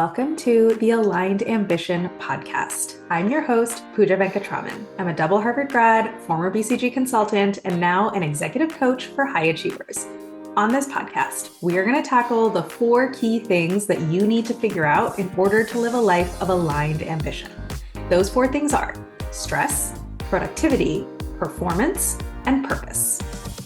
Welcome to the Aligned Ambition podcast. I'm your host, Pooja Venkatraman. I'm a double Harvard grad, former BCG consultant, and now an executive coach for high achievers. On this podcast, we are going to tackle the 4 key things that you need to figure out in order to live a life of aligned ambition. Those 4 things are stress, productivity, performance, and purpose.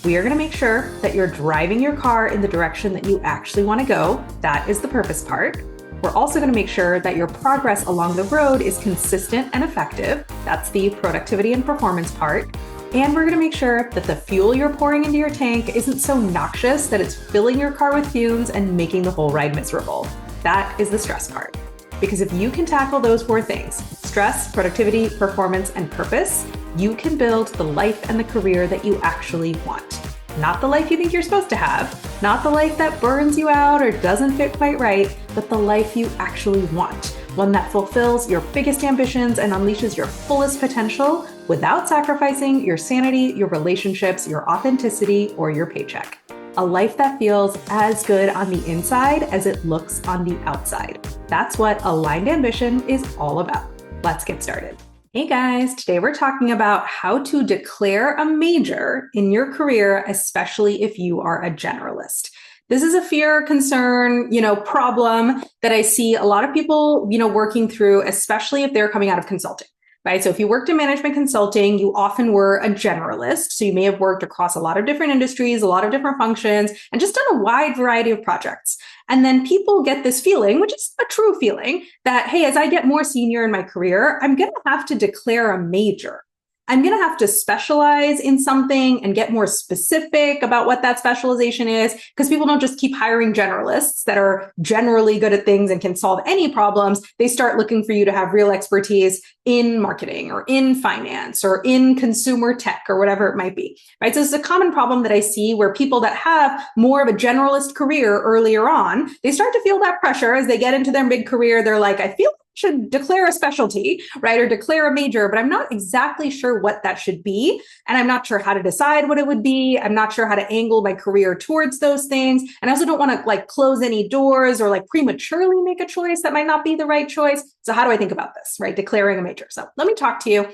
We are going to make sure that you're driving your car in the direction that you actually want to go. That is the purpose part. We're also going to make sure that your progress along the road is consistent and effective. That's the productivity and performance part. And we're going to make sure that the fuel you're pouring into your tank isn't so noxious that it's filling your car with fumes and making the whole ride miserable. That is the stress part. Because if you can tackle those 4 things, stress, productivity, performance, and purpose, you can build the life and the career that you actually want. Not the life you think you're supposed to have, not the life that burns you out or doesn't fit quite right, but the life you actually want. One that fulfills your biggest ambitions and unleashes your fullest potential without sacrificing your sanity, your relationships, your authenticity, or your paycheck. A life that feels as good on the inside as it looks on the outside. That's what aligned ambition is all about. Let's get started. Hey guys, today we're talking about how to declare a major in your career, especially if you are a generalist. This is a fear, concern, problem that I see a lot of people, working through, especially if they're coming out of consulting, right? So if you worked in management consulting, you often were a generalist. So you may have worked across a lot of different industries, a lot of different functions, and just done a wide variety of projects. And then people get this feeling, which is a true feeling, that, hey, as I get more senior in my career, I'm going to have to declare a major. I'm going to have to specialize in something and get more specific about what that specialization is, because people don't just keep hiring generalists that are generally good at things and can solve any problems. They start looking for you to have real expertise in marketing or in finance or in consumer tech or whatever it might be, right? So this is a common problem that I see where people that have more of a generalist career earlier on, they start to feel that pressure as they get into their mid career. They're like, I feel should declare a specialty, right? Or declare a major, but I'm not exactly sure what that should be. And I'm not sure how to decide what it would be. I'm not sure how to angle my career towards those things. And I also don't want to close any doors or prematurely make a choice that might not be the right choice. So how do I think about this, right? Declaring a major. So let me talk to you.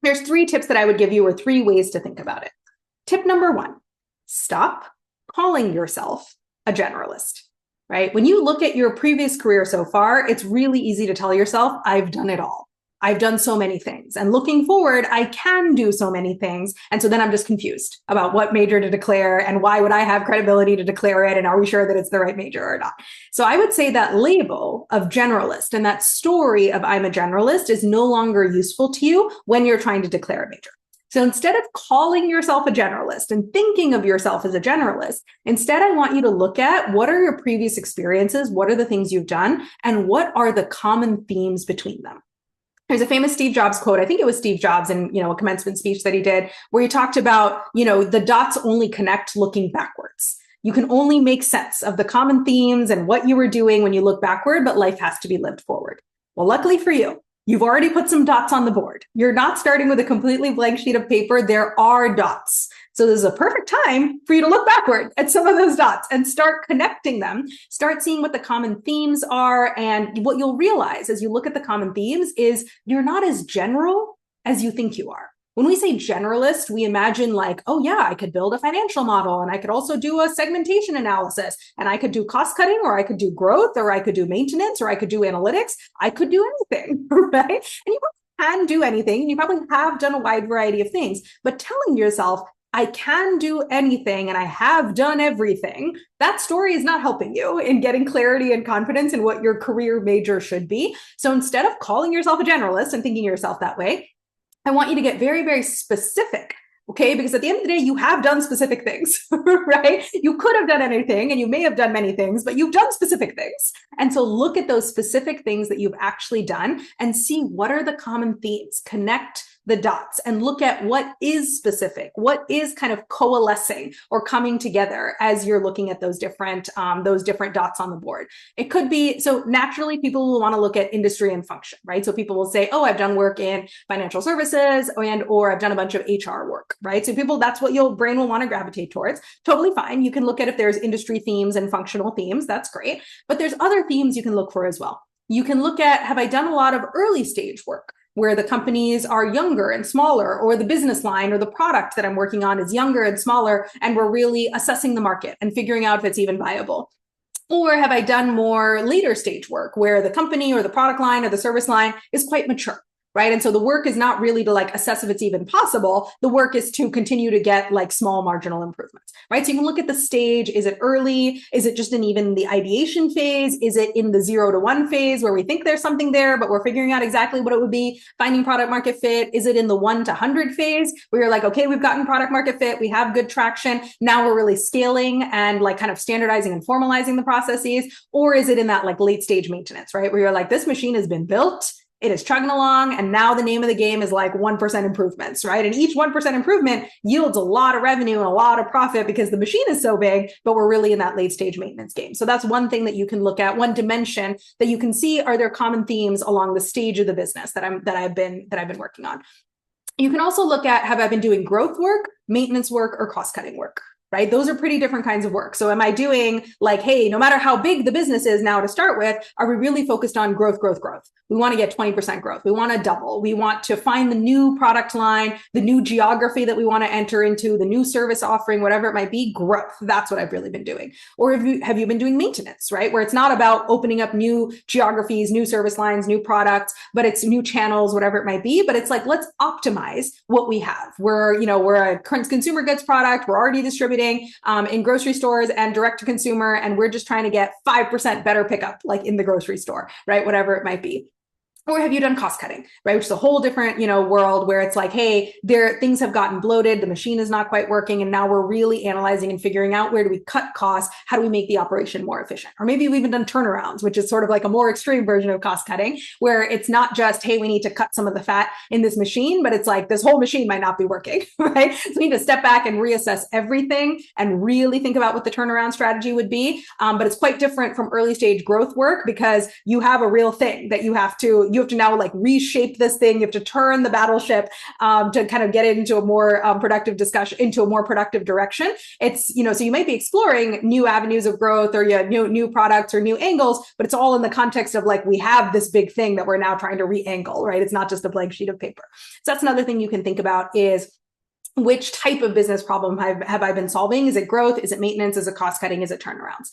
There's 3 tips that I would give you, or 3 ways to think about it. Tip number 1, stop calling yourself a generalist. Right? When you look at your previous career so far, it's really easy to tell yourself, I've done it all. I've done so many things. And looking forward, I can do so many things. And so then I'm just confused about what major to declare and why would I have credibility to declare it? And are we sure that it's the right major or not? So I would say that label of generalist and that story of I'm a generalist is no longer useful to you when you're trying to declare a major. So instead of calling yourself a generalist and thinking of yourself as a generalist, instead, I want you to look at what are your previous experiences, what are the things you've done, and what are the common themes between them. There's a famous Steve Jobs quote. I think it was Steve Jobs in, a commencement speech that he did, where he talked about, the dots only connect looking backwards. You can only make sense of the common themes and what you were doing when you look backward, but life has to be lived forward. Well, luckily for you, you've already put some dots on the board. You're not starting with a completely blank sheet of paper. There are dots. So this is a perfect time for you to look backward at some of those dots and start connecting them, start seeing what the common themes are. And what you'll realize as you look at the common themes is you're not as general as you think you are. When we say generalist, we imagine oh yeah, I could build a financial model and I could also do a segmentation analysis and I could do cost cutting or I could do growth or I could do maintenance or I could do analytics. I could do anything, right? And you probably can do anything. And you probably have done a wide variety of things, but telling yourself, I can do anything and I have done everything, that story is not helping you in getting clarity and confidence in what your career major should be. So instead of calling yourself a generalist and thinking of yourself that way, I want you to get very, very specific, okay? Because at the end of the day, you have done specific things, right? You could have done anything and you may have done many things, but you've done specific things. And so look at those specific things that you've actually done and see what are the common themes. Connect the dots and look at what is specific, what is kind of coalescing or coming together as you're looking at those different dots on the board. It could be, so naturally people will want to look at industry and function, right? So people will say, oh, I've done work in financial services or I've done a bunch of HR work, right? So people, that's what your brain will want to gravitate towards. Totally fine. You can look at if there's industry themes and functional themes. That's great. But there's other themes you can look for as well. You can look at, have I done a lot of early stage work where the companies are younger and smaller, or the business line or the product that I'm working on is younger and smaller, and we're really assessing the market and figuring out if it's even viable? Or have I done more later stage work where the company or the product line or the service line is quite mature, right? And so the work is not really to like assess if it's even possible. The work is to continue to get like small marginal improvements, right? So you can look at the stage. Is it early? Is it just in even the ideation phase? Is it in the 0 to 1 phase where we think there's something there, but we're figuring out exactly what it would be, finding product market fit? Is it in the 1 to 100 phase where you're like, okay, we've gotten product market fit, we have good traction, now we're really scaling and like kind of standardizing and formalizing the processes? Or is it in that like late stage maintenance, right? Where you're like, this machine has been built, it is chugging along, and now the name of the game is like 1% improvements, right? And each 1% improvement yields a lot of revenue and a lot of profit because the machine is so big, but we're really in that late stage maintenance game. So that's one thing that you can look at, one dimension that you can see, are there common themes along the stage of the business that I've been working on. You can also look at, have I been doing growth work, maintenance work, or cost cutting work? Right? Those are pretty different kinds of work. So am I doing like, hey, no matter how big the business is now to start with, are we really focused on growth, growth, growth? We want to get 20% growth. We want to double. We want to find the new product line, the new geography that we want to enter into, the new service offering, whatever it might be, growth. That's what I've really been doing. Or have you been doing maintenance, right? Where it's not about opening up new geographies, new service lines, new products, but it's new channels, whatever it might be. But it's like, let's optimize what we have. We're a consumer goods product. We're already distributing in grocery stores and direct to consumer, and we're just trying to get 5% better pickup, like in the grocery store, right? Whatever it might be. Or have you done cost cutting, right? Which is a whole different, world where it's like, hey, things have gotten bloated, the machine is not quite working, and now we're really analyzing and figuring out, where do we cut costs? How do we make the operation more efficient? Or maybe we've even done turnarounds, which is sort of like a more extreme version of cost cutting, where it's not just, hey, we need to cut some of the fat in this machine, but it's like this whole machine might not be working, right? So we need to step back and reassess everything and really think about what the turnaround strategy would be. But it's quite different from early stage growth work, because you have a real thing that you have to now like reshape this thing. You have to turn the battleship to kind of get it into a more productive discussion, into a more productive direction. It's, so you might be exploring new avenues of growth, or new products or new angles, but it's all in the context of like, we have this big thing that we're now trying to re-angle, right? It's not just a blank sheet of paper. So that's another thing you can think about, is which type of business problem have I been solving? Is it growth? Is it maintenance? Is it cost cutting? Is it turnarounds?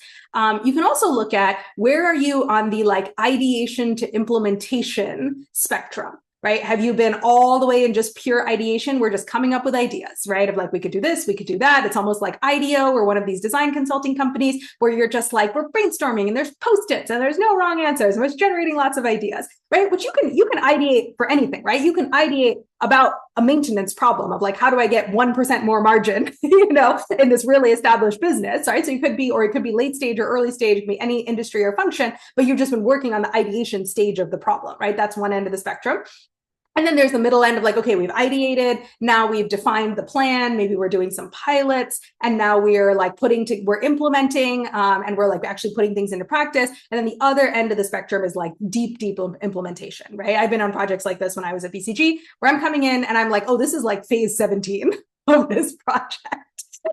You can also look at, where are you on the like ideation to implementation spectrum, right? Have you been all the way in just pure ideation? We're just coming up with ideas, right? Of like, we could do this, we could do that. It's almost like IDEO or one of these design consulting companies where you're just like, we're brainstorming and there's Post-its and there's no wrong answers. And we're generating lots of ideas, right? Which you can ideate for anything, right? You can ideate about a maintenance problem of like, how do I get 1% more margin, in this really established business, right? So it could be late stage or early stage, it could be any industry or function, but you've just been working on the ideation stage of the problem, right? That's one end of the spectrum. And then there's the middle end of like, okay, we've ideated, now we've defined the plan, maybe we're doing some pilots, and now we're like we're implementing, and we're like actually putting things into practice. And then the other end of the spectrum is like deep implementation, right? I've been on projects like this when I was at BCG, where I'm coming in and I'm like, oh, this is like phase 17 of this project.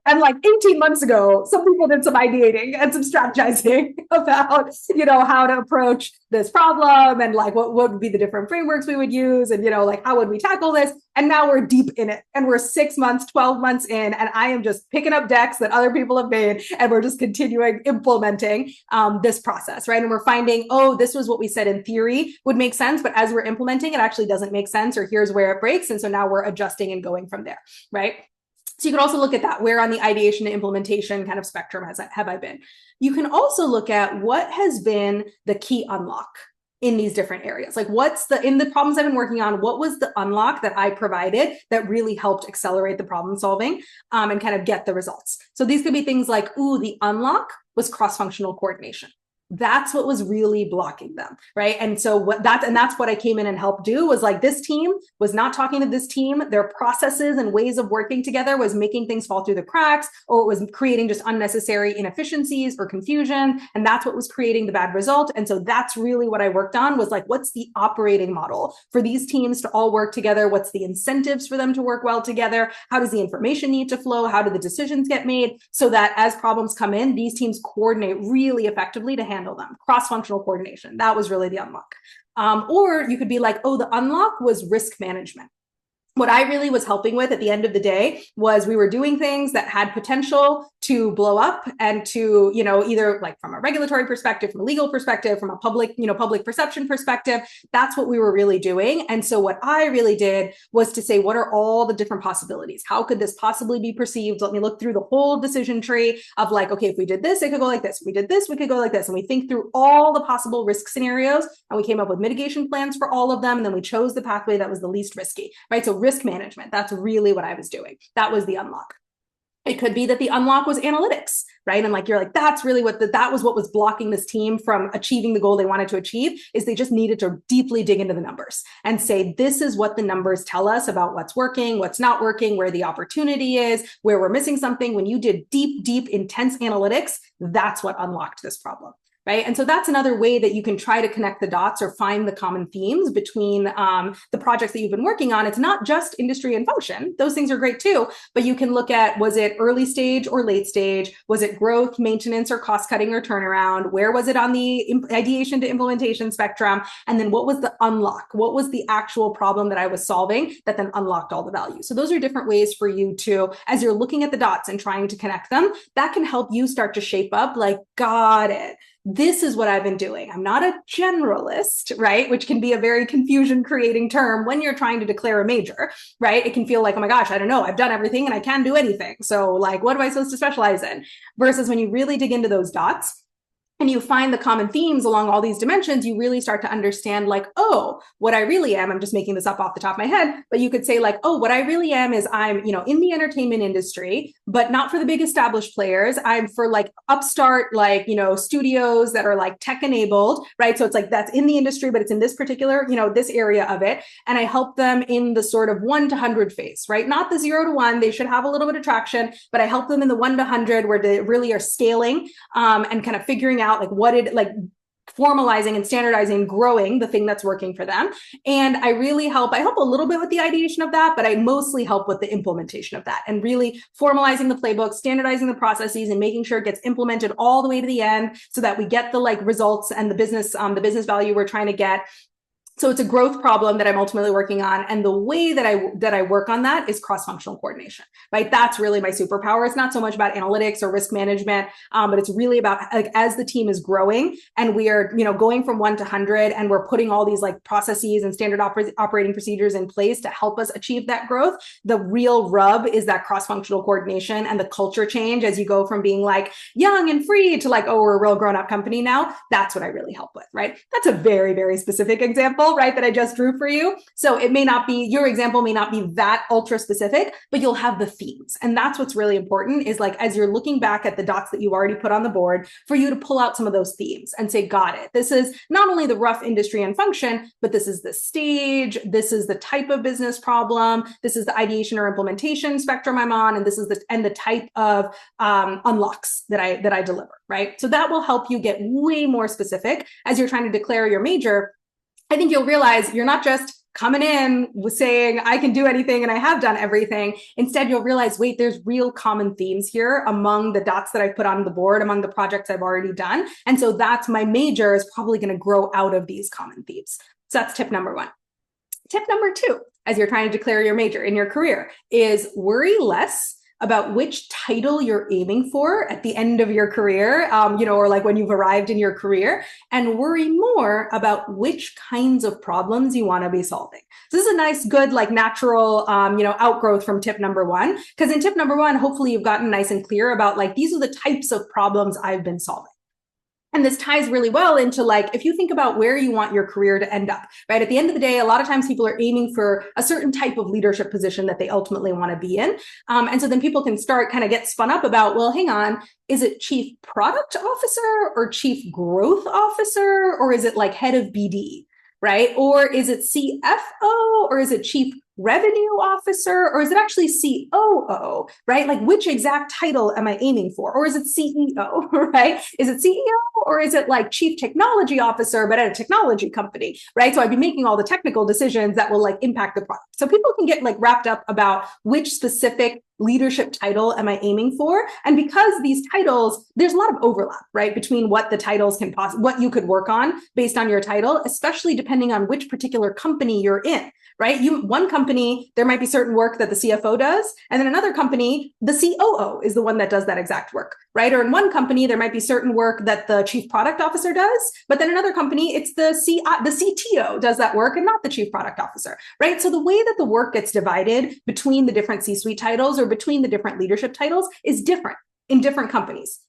And like 18 months ago, some people did some ideating and some strategizing about, how to approach this problem, and like what would be the different frameworks we would use, and, like how would we tackle this? And now we're deep in it, and we're 6 months, 12 months in, and I am just picking up decks that other people have made, and we're just continuing implementing this process, right? And we're finding, oh, this was what we said in theory would make sense, but as we're implementing, it actually doesn't make sense, or here's where it breaks. And so now we're adjusting and going from there, right? So you can also look at that. Where on the ideation to implementation kind of spectrum have I been? You can also look at what has been the key unlock in these different areas. Like in the problems I've been working on, what was the unlock that I provided that really helped accelerate the problem solving and kind of get the results? So these could be things like, the unlock was cross-functional coordination. That's what was really blocking them, right? And so that's what I came in and helped do, was like, this team was not talking to this team. Their processes and ways of working together was making things fall through the cracks, or it was creating just unnecessary inefficiencies or confusion. And that's what was creating the bad result. And so that's really what I worked on, was like, what's the operating model for these teams to all work together? What's the incentives for them to work well together? How does the information need to flow? How do the decisions get made, so that as problems come in, these teams coordinate really effectively to handle handle them. Cross-functional coordination. That was really the unlock. Or you could be like, oh, the unlock was risk management. What I really was helping with at the end of the day was we were doing things that had potential to blow up and to, either like from a regulatory perspective, from a legal perspective, from a public perception perspective, that's what we were really doing. And so what I really did was to say, what are all the different possibilities? How could this possibly be perceived? Let me look through the whole decision tree of like, okay, if we did this, it could go like this. If we did this, we could go like this. And we think through all the possible risk scenarios and we came up with mitigation plans for all of them. And then we chose the pathway that was the least risky, right? So risk management, that's really what I was doing. That was the unlock. It could be that the unlock was analytics, right? And like, you're like, that's really that was what was blocking this team from achieving the goal they wanted to achieve, is they just needed to deeply dig into the numbers and say, this is what the numbers tell us about what's working, what's not working, where the opportunity is, where we're missing something. When you did deep, intense analytics, that's what unlocked this problem. Right. And so that's another way that you can try to connect the dots or find the common themes between the projects that you've been working on. It's not just industry and function. Those things are great too. But you can look at, was it early stage or late stage? Was it growth, maintenance, or cost cutting or turnaround? Where was it on the ideation to implementation spectrum? And then what was the unlock? What was the actual problem that I was solving that then unlocked all the value? So those are different ways for you to, as you're looking at the dots and trying to connect them, that can help you start to shape up like, got it. This is what I've been doing. I'm not a generalist, right? Which can be a very confusion creating term when you're trying to declare a major, right? It can feel like, oh my gosh, I don't know. I've done everything and I can do anything. So like, what am I supposed to specialize in? Versus when you really dig into those dots and you find the common themes along all these dimensions, you really start to understand like, oh, what I really am, I'm just making this up off the top of my head, but you could say like, oh, what I really am is I'm, in the entertainment industry, but not for the big established players. I'm for like upstart, like, studios that are like tech enabled, right? So it's like, that's in the industry, but it's in this particular, this area of it. And I help them in the sort of 1 to 100 phase, right? Not the 0 to 1. They should have a little bit of traction, but I help them in the 1 to 100 where they really are scaling and kind of figuring out like formalizing and standardizing, growing the thing that's working for them. And I help a little bit with the ideation of that, but I mostly help with the implementation of that and really formalizing the playbook, standardizing the processes and making sure it gets implemented all the way to the end so that we get the like results and the business value we're trying to get. So it's a growth problem that I'm ultimately working on. And the way that I work on that is cross-functional coordination, right? That's really my superpower. It's not so much about analytics or risk management, but it's really about like, as the team is growing and we are, going from 1 to 100 and we're putting all these like processes and standard operating procedures in place to help us achieve that growth. The real rub is that cross-functional coordination and the culture change as you go from being like young and free to like, oh, we're a real grown-up company now. That's what I really help with, right? That's a very, very specific example, right, that I just drew for you. So it may not be, your example may not be that ultra specific, but you'll have the themes. And that's what's really important is like, as you're looking back at the dots that you already put on the board, for you to pull out some of those themes and say, got it. This is not only the rough industry and function, but this is the stage. This is the type of business problem. This is the ideation or implementation spectrum I'm on. And this is the type of unlocks that I deliver, right? So that will help you get way more specific as you're trying to declare your major. I think you'll realize you're not just coming in with saying, I can do anything and I have done everything. Instead, you'll realize, wait, there's real common themes here among the dots that I've put on the board, among the projects I've already done. And so that's my major is probably going to grow out of these common themes. So that's tip number 1. Tip number 2, as you're trying to declare your major in your career, is worry less about which title you're aiming for at the end of your career, or like when you've arrived in your career, and worry more about which kinds of problems you want to be solving. So this is a nice, good, like natural, outgrowth from tip number 1, because in tip number 1, hopefully you've gotten nice and clear about like, these are the types of problems I've been solving. And this ties really well into like, if you think about where you want your career to end up, right? At the end of the day, a lot of times people are aiming for a certain type of leadership position that they ultimately want to be in. And so then people can start kind of get spun up about, well, hang on, is it chief product officer or chief growth officer? Or is it like head of BD, right? Or is it CFO or is it chief revenue officer, or is it actually COO, right? Like which exact title am I aiming for? Or is it CEO, right? Is it CEO or is it like chief technology officer, but at a technology company, right? So I'd be making all the technical decisions that will like impact the product. So people can get like wrapped up about which specific leadership title am I aiming for? And because these titles, there's a lot of overlap, right, between what the titles can what you could work on based on your title, especially depending on which particular company you're in. Right? One company, there might be certain work that the CFO does, and then another company, the COO is the one that does that exact work, right? Or in one company, there might be certain work that the chief product officer does, but then another company, it's the CTO does that work and not the chief product officer, right? So the way that the work gets divided between the different C-suite titles or between the different leadership titles is different in different companies.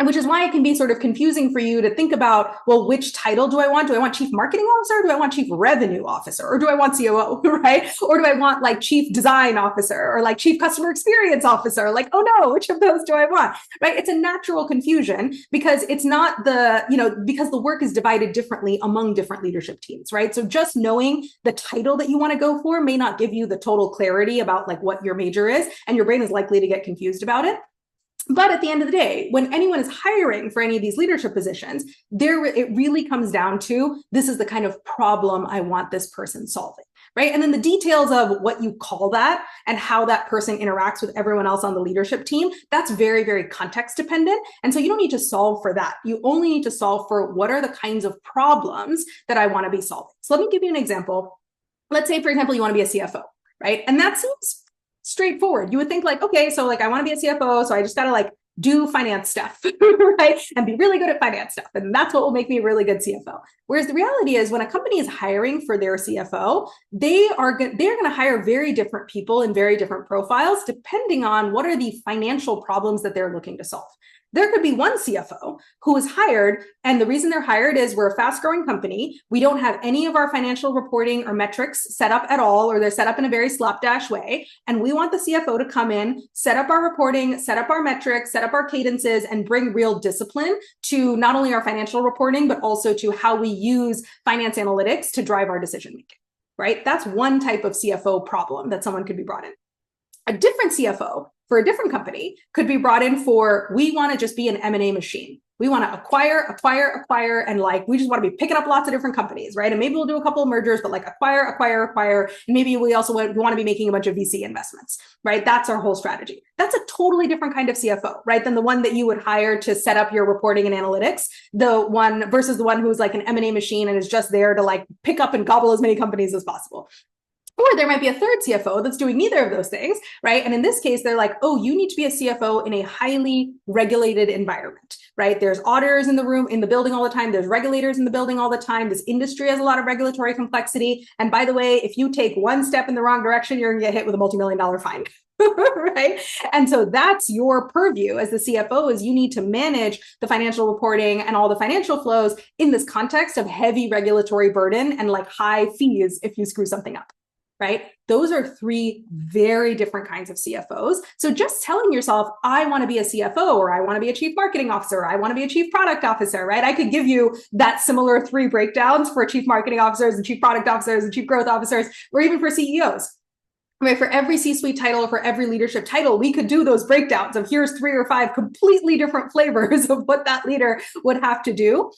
And which is why it can be sort of confusing for you to think about, well, which title do I want? Do I want chief marketing officer? Or do I want chief revenue officer? Or do I want COO, right? Or do I want like chief design officer or like chief customer experience officer? Like, oh no, which of those do I want, right? It's a natural confusion because it's not because the work is divided differently among different leadership teams, right? So just knowing the title that you want to go for may not give you the total clarity about like what your major is, and your brain is likely to get confused about it. But at the end of the day, when anyone is hiring for any of these leadership positions, it really comes down to, this is the kind of problem I want this person solving, right? And then the details of what you call that and how that person interacts with everyone else on the leadership team, that's very, very context dependent. And so you don't need to solve for that. You only need to solve for what are the kinds of problems that I want to be solving. So let me give you an example. Let's say, for example, you want to be a CFO, right? And that seems straightforward. You would think like, okay, so like I want to be a CFO, so I just got to like do finance stuff, right? And be really good at finance stuff. And that's what will make me a really good CFO. Whereas the reality is when a company is hiring for their CFO, they're going to hire very different people in very different profiles, depending on what are the financial problems that they're looking to solve. There could be one CFO who is hired, and the reason they're hired is we're a fast-growing company. We don't have any of our financial reporting or metrics set up at all, or they're set up in a very slapdash way. And we want the CFO to come in, set up our reporting, set up our metrics, set up our cadences, and bring real discipline to not only our financial reporting, but also to how we use finance analytics to drive our decision-making, right? That's one type of CFO problem that someone could be brought in. A different CFO for a different company could be brought in for, we want to just be an M&A machine. We want to acquire, and like, we just want to be picking up lots of different companies, right? And maybe we'll do a couple of mergers, but like acquire. And maybe we also want to be making a bunch of VC investments, right? That's our whole strategy. That's a totally different kind of CFO, right? Than the one that you would hire to set up your reporting and analytics, the one versus the one who's like an M&A machine and is just there to like pick up and gobble as many companies as possible. Or there might be a third CFO that's doing neither of those things, right? And in this case, they're like, oh, you need to be a CFO in a highly regulated environment, right? There's auditors in the building all the time. There's regulators in the building all the time. This industry has a lot of regulatory complexity. And by the way, if you take one step in the wrong direction, you're gonna get hit with a multi-million-dollar fine. Right? And so that's your purview as the CFO, is you need to manage the financial reporting and all the financial flows in this context of heavy regulatory burden and like high fees if you screw something up. Right? Those are three very different kinds of CFOs. So just telling yourself, I want to be a CFO, or I want to be a chief marketing officer, or I want to be a chief product officer, right? I could give you that similar three breakdowns for chief marketing officers and chief product officers and chief growth officers, or even for CEOs. Right? For every C-suite title, for every leadership title, we could do those breakdowns of here's 3 or 5 completely different flavors of what that leader would have to do.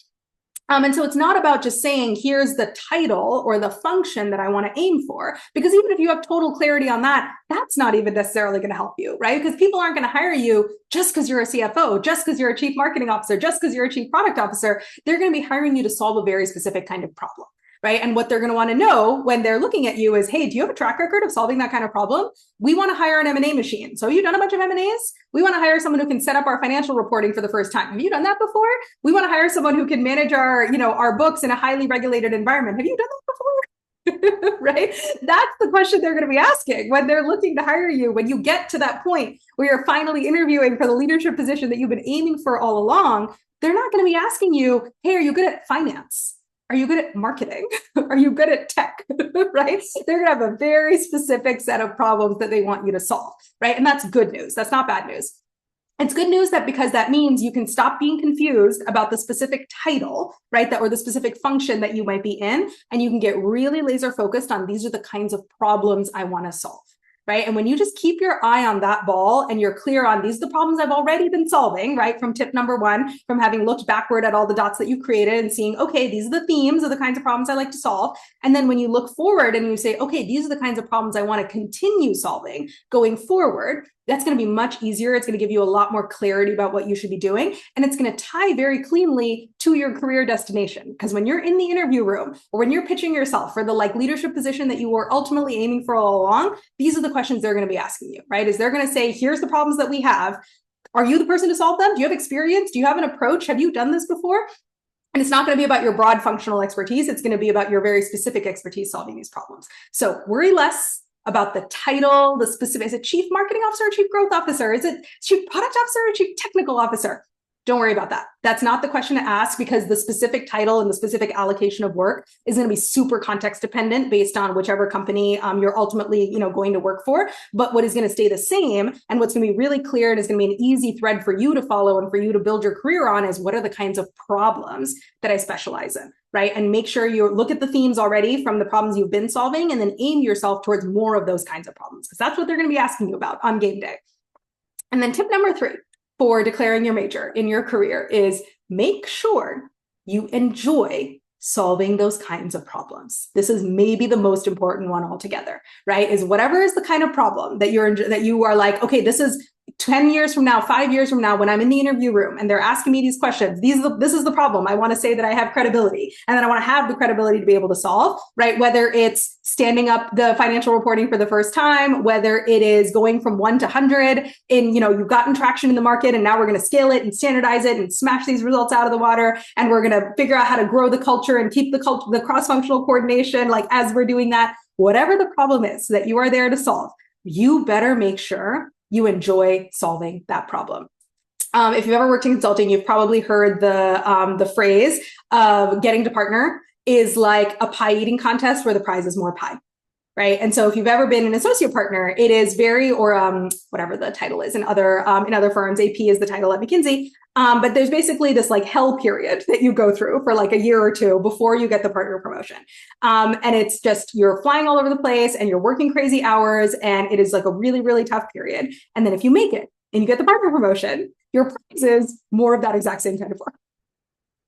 And so it's not about just saying, here's the title or the function that I want to aim for, because even if you have total clarity on that, that's not even necessarily going to help you, right? Because people aren't going to hire you just because you're a CFO, just because you're a chief marketing officer, just because you're a chief product officer. They're going to be hiring you to solve a very specific kind of problem. Right? And what they're going to want to know when they're looking at you is, hey, do you have a track record of solving that kind of problem? We want to hire an M&A machine. So have you done a bunch of M&As? We want to hire someone who can set up our financial reporting for the first time. Have you done that before? We want to hire someone who can manage our books in a highly regulated environment. Have you done that before? Right? That's the question they're going to be asking when they're looking to hire you. When you get to that point where you're finally interviewing for the leadership position that you've been aiming for all along, they're not going to be asking you, hey, are you good at finance? Are you good at marketing? Are you good at tech? Right? They're going to have a very specific set of problems that they want you to solve, right? And that's good news. That's not bad news. It's good news because that means you can stop being confused about the specific title, right? Or the specific function that you might be in, and you can get really laser focused on these are the kinds of problems I want to solve. Right? And when you just keep your eye on that ball and you're clear on these are the problems I've already been solving, right? From tip number 1, from having looked backward at all the dots that you created and seeing, okay, these are the themes of the kinds of problems I like to solve. And then when you look forward and you say, okay, these are the kinds of problems I want to continue solving going forward, That's going to be much easier. It's going to give you a lot more clarity about what you should be doing. And it's going to tie very cleanly to your career destination. Because when you're in the interview room or when you're pitching yourself for the leadership position that you were ultimately aiming for all along, these are the questions they're going to be asking you, right? Is they're going to say, here's the problems that we have. Are you the person to solve them? Do you have experience? Do you have an approach? Have you done this before? And it's not going to be about your broad functional expertise. It's going to be about your very specific expertise solving these problems. So worry less about the title, the specific, is it chief marketing officer or chief growth officer? Is it chief product officer or chief technical officer? Don't worry about that. That's not the question to ask, because the specific title and the specific allocation of work is going to be super context dependent based on whichever company you're ultimately going to work for. But what is going to stay the same and what's going to be really clear and is going to be an easy thread for you to follow and for you to build your career on is, what are the kinds of problems that I specialize in, right? And make sure you look at the themes already from the problems you've been solving, and then aim yourself towards more of those kinds of problems, because that's what they're going to be asking you about on game day. And then tip number 3 for declaring your major in your career is, make sure you enjoy solving those kinds of problems. This is maybe the most important one altogether, right? Is whatever is the kind of problem that you are like, okay, this is 10 years from now, 5 years from now, when I'm in the interview room and they're asking me these questions, this is the problem. I want to say that I have credibility, and then I want to have the credibility to be able to solve, right? Whether it's standing up the financial reporting for the first time, whether it is going from 1 to 100 in, you've gotten traction in the market and now we're going to scale it and standardize it and smash these results out of the water. And we're going to figure out how to grow the culture and keep the cross-functional coordination. As we're doing that, whatever the problem is that you are there to solve, you better make sure you enjoy solving that problem. If you've ever worked in consulting, you've probably heard the phrase of getting to partner is like a pie eating contest where the prize is more pie, right? And so if you've ever been an associate partner, it is whatever the title is in other firms, AP is the title at McKinsey. But there's basically this hell period that you go through for a year or two before you get the partner promotion. And it's just, you're flying all over the place and you're working crazy hours, and it is a really, really tough period. And then if you make it and you get the partner promotion, your prize is more of that exact same kind of work.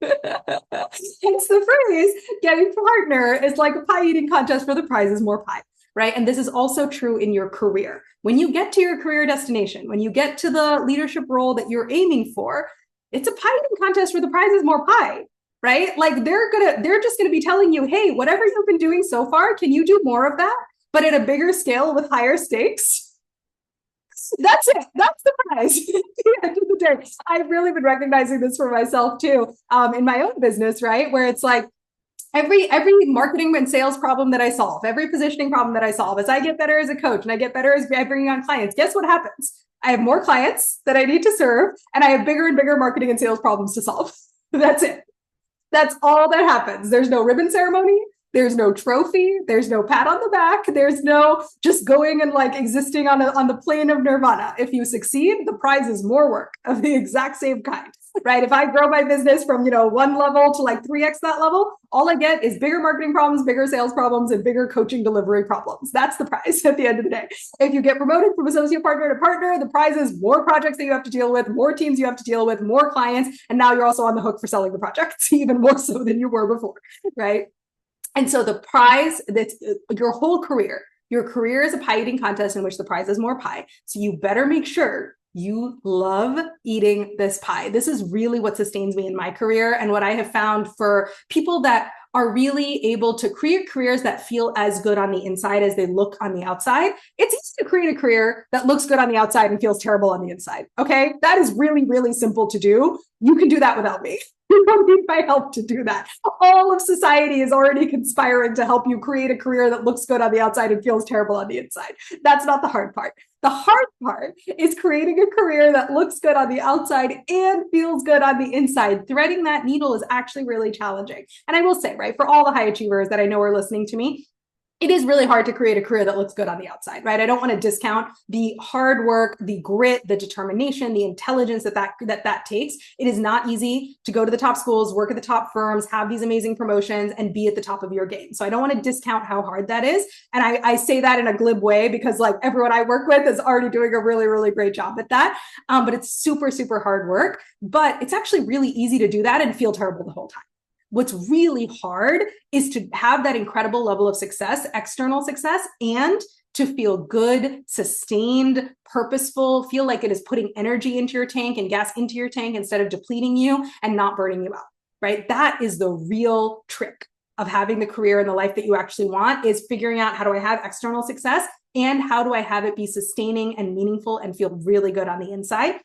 Hence the phrase, getting to partner is like a pie eating contest where the prize is more pie. Right? And this is also true in your career. When you get to your career destination, when you get to the leadership role that you're aiming for, it's a pie eating contest where the prize is more pie, right? They're just gonna be telling you, hey, whatever you've been doing so far, can you do more of that, but at a bigger scale with higher stakes? That's it. That's the prize. At the end of the day, I've really been recognizing this for myself too, in my own business, right? Where it's every marketing and sales problem that I solve, every positioning problem that I solve, as I get better as a coach and I get better as I bring on clients, guess what happens? I have more clients that I need to serve, and I have bigger and bigger marketing and sales problems to solve. That's it. That's all that happens. There's no ribbon ceremony. There's no trophy. There's no pat on the back. There's no just going and existing on the plane of nirvana. If you succeed, the prize is more work of the exact same kind, right? If I grow my business from, 1 level to 3x that level, all I get is bigger marketing problems, bigger sales problems, and bigger coaching delivery problems. That's the prize at the end of the day. If you get promoted from associate partner to partner, the prize is more projects that you have to deal with, more teams you have to deal with, more clients, and now you're also on the hook for selling the projects, even more so than you were before, right? And so the prize, that's your whole career. Your career is a pie eating contest in which the prize is more pie. So you better make sure you love eating this pie. This is really what sustains me in my career, and what I have found for people that are really able to create careers that feel as good on the inside as they look on the outside. It's easy to create a career that looks good on the outside and feels terrible on the inside. Okay. That is really, really simple to do. You can do that without me. You don't need my help to do that. All of society is already conspiring to help you create a career that looks good on the outside and feels terrible on the inside. That's not the hard part. The hard part is creating a career that looks good on the outside and feels good on the inside. Threading that needle is actually really challenging. And I will say, right, for all the high achievers that I know are listening to me, it is really hard to create a career that looks good on the outside, right? I don't want to discount the hard work, the grit, the determination, the intelligence that takes. It is not easy to go to the top schools, work at the top firms, have these amazing promotions, and be at the top of your game. So I don't want to discount how hard that is. And I say that in a glib way because everyone I work with is already doing a really, really great job at that. But it's super, super hard work. But it's actually really easy to do that and feel terrible the whole time. What's really hard is to have that incredible level of success, external success, and to feel good, sustained, purposeful, feel like it is putting energy into your tank and gas into your tank instead of depleting you and not burning you out, right? That is the real trick of having the career and the life that you actually want, is figuring out, how do I have external success and how do I have it be sustaining and meaningful and feel really good on the inside?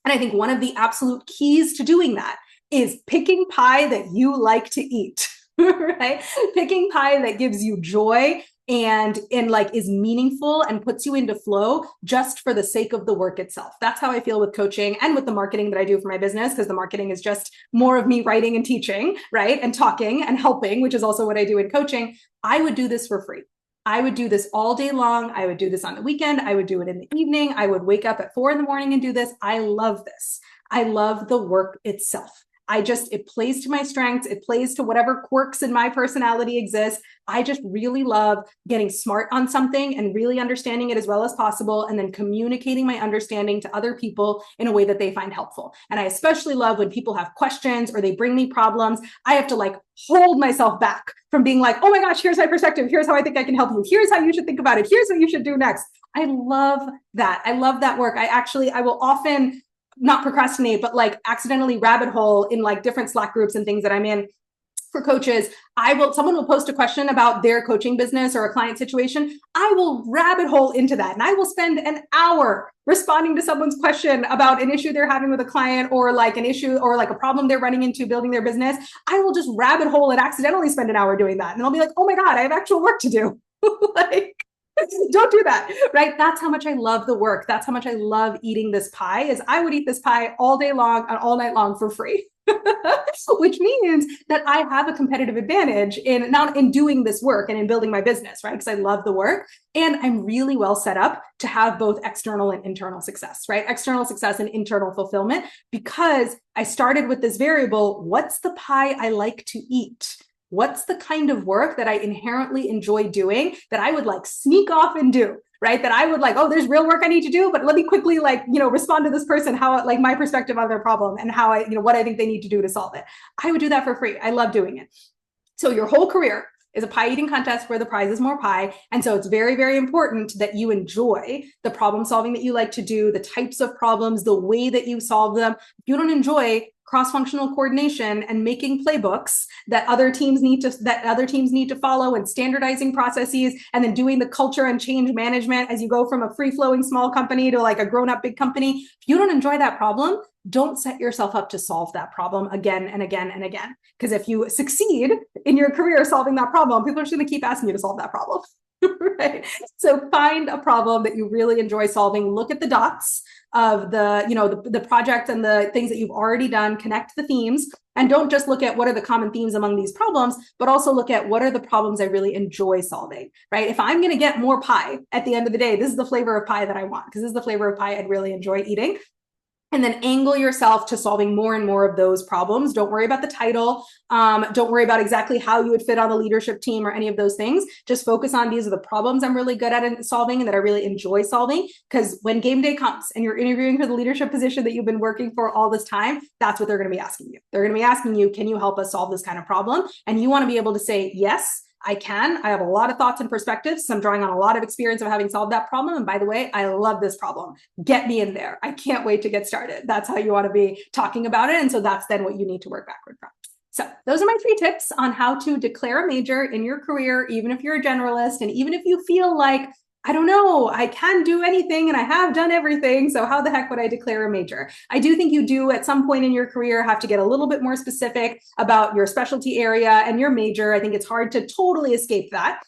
And I think one of the absolute keys to doing that is picking pie that you like to eat, right? Picking pie that gives you joy and like is meaningful and puts you into flow just for the sake of the work itself. That's how I feel with coaching and with the marketing that I do for my business, because the marketing is just more of me writing and teaching, right? And talking and helping, which is also what I do in coaching. I would do this for free. I would do this all day long. I would do this on the weekend. I would do it in the evening. I would wake up at 4 a.m. and do this. I love this. I love the work itself. It plays to my strengths. It plays to whatever quirks in my personality exist. I just really love getting smart on something and really understanding it as well as possible, and then communicating my understanding to other people in a way that they find helpful. And I especially love when people have questions or they bring me problems. I have to like hold myself back from being like, oh my gosh, here's my perspective. Here's how I think I can help you. Here's how you should think about it. Here's what you should do next. I love that. I love that work. I will often not procrastinate, but like accidentally rabbit hole in like different Slack groups and things that I'm in for coaches. Someone will post a question about their coaching business or a client situation. I will rabbit hole into that. And I will spend an hour responding to someone's question about an issue they're having with a client, or like an issue or like a problem they're running into building their business. I will just rabbit hole and accidentally spend an hour doing that. And I'll be like, oh my God, I have actual work to do. Like, don't do that, right? That's how much I love the work. That's how much I love eating this pie. Is I would eat this pie all day long and all night long for free. Which means that I have a competitive advantage in doing this work and in building my business, right? Because I love the work and I'm really well set up to have both external and internal success, right? External success and internal fulfillment, because I started with this variable: what's the pie I like to eat? What's the kind of work that I inherently enjoy doing that I would like sneak off and do, right? That I would like, oh, there's real work I need to do, but let me quickly respond to this person, how like my perspective on their problem and how what I think they need to do to solve it. I would do that for free. I love doing it. So your whole career is a pie eating contest where the prize is more pie. And so it's very, very important that you enjoy the problem solving that you like to do, the types of problems, the way that you solve them. If you don't enjoy cross-functional coordination and making playbooks that other teams need to follow, and standardizing processes, and then doing the culture and change management as you go from a free-flowing small company to like a grown-up big company. If you don't enjoy that problem, don't set yourself up to solve that problem again and again and again. Because if you succeed in your career solving that problem, people are just going to keep asking you to solve that problem. Right? So find a problem that you really enjoy solving. Look at the dots of the project and the things that you've already done, connect the themes, and don't just look at what are the common themes among these problems, but also look at what are the problems I really enjoy solving, right? If I'm going to get more pie at the end of the day, this is the flavor of pie that I want, because this is the flavor of pie I'd really enjoy eating. And then angle yourself to solving more and more of those problems. Don't worry about the title. Don't worry about exactly how you would fit on the leadership team or any of those things. Just focus on, these are the problems I'm really good at solving and that I really enjoy solving. Because when game day comes and you're interviewing for the leadership position that you've been working for all this time, that's what they're going to be asking you. They're going to be asking you, can you help us solve this kind of problem? And you want to be able to say, yes, I can. I have a lot of thoughts and perspectives. So I'm drawing on a lot of experience of having solved that problem. And by the way, I love this problem. Get me in there. I can't wait to get started. That's how you want to be talking about it. And so that's then what you need to work backward from. So those are my 3 tips on how to declare a major in your career, even if you're a generalist. And even if you feel like, I don't know, I can do anything and I have done everything, so how the heck would I declare a major? I do think you do at some point in your career have to get a little bit more specific about your specialty area and your major. I think it's hard to totally escape that.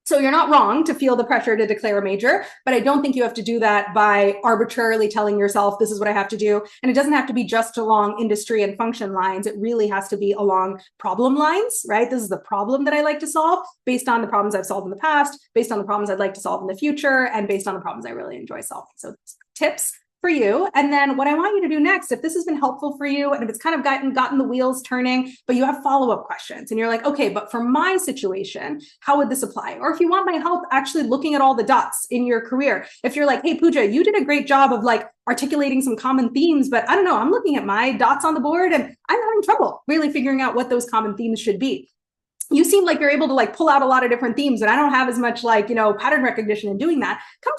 So you're not wrong to feel the pressure to declare a major, but I don't think you have to do that by arbitrarily telling yourself, this is what I have to do. And it doesn't have to be just along industry and function lines. It really has to be along problem lines, right? This is the problem that I like to solve based on the problems I've solved in the past, based on the problems I'd like to solve in the future, and based on the problems I really enjoy solving. So tips for you. And then what I want you to do next, if this has been helpful for you and if it's kind of gotten the wheels turning, but you have follow-up questions and you're like, okay, but for my situation, how would this apply? Or if you want my help actually looking at all the dots in your career, if you're like, hey, Pooja, you did a great job of like articulating some common themes, but I don't know, I'm looking at my dots on the board and I'm having trouble really figuring out what those common themes should be. you seem like you're able to like pull out a lot of different themes and I don't have as much like, pattern recognition in doing that. Come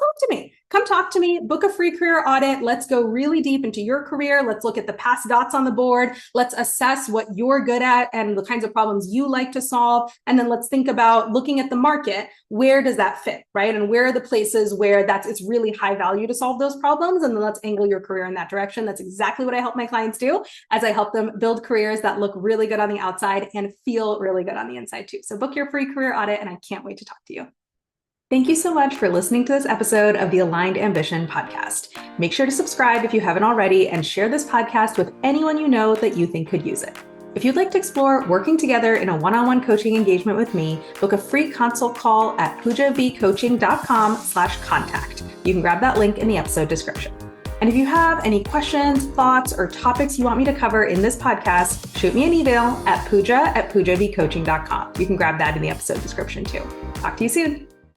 talk to me, book a free career audit. Let's go really deep into your career. Let's look at the past dots on the board. Let's assess what you're good at and the kinds of problems you like to solve. And then let's think about looking at the market. Where does that fit, right? And where are the places where it's really high value to solve those problems? And then let's angle your career in that direction. That's exactly what I help my clients do as I help them build careers that look really good on the outside and feel really good on the inside too. So book your free career audit and I can't wait to talk to you. Thank you so much for listening to this episode of the Aligned Ambition podcast. Make sure to subscribe if you haven't already and share this podcast with anyone you know that you think could use it. If you'd like to explore working together in a one-on-one coaching engagement with me, book a free consult call at poojavcoaching.com/contact. You can grab that link in the episode description. And if you have any questions, thoughts, or topics you want me to cover in this podcast, shoot me an email at pooja@poojavcoaching.com. You can grab that in the episode description too. Talk to you soon.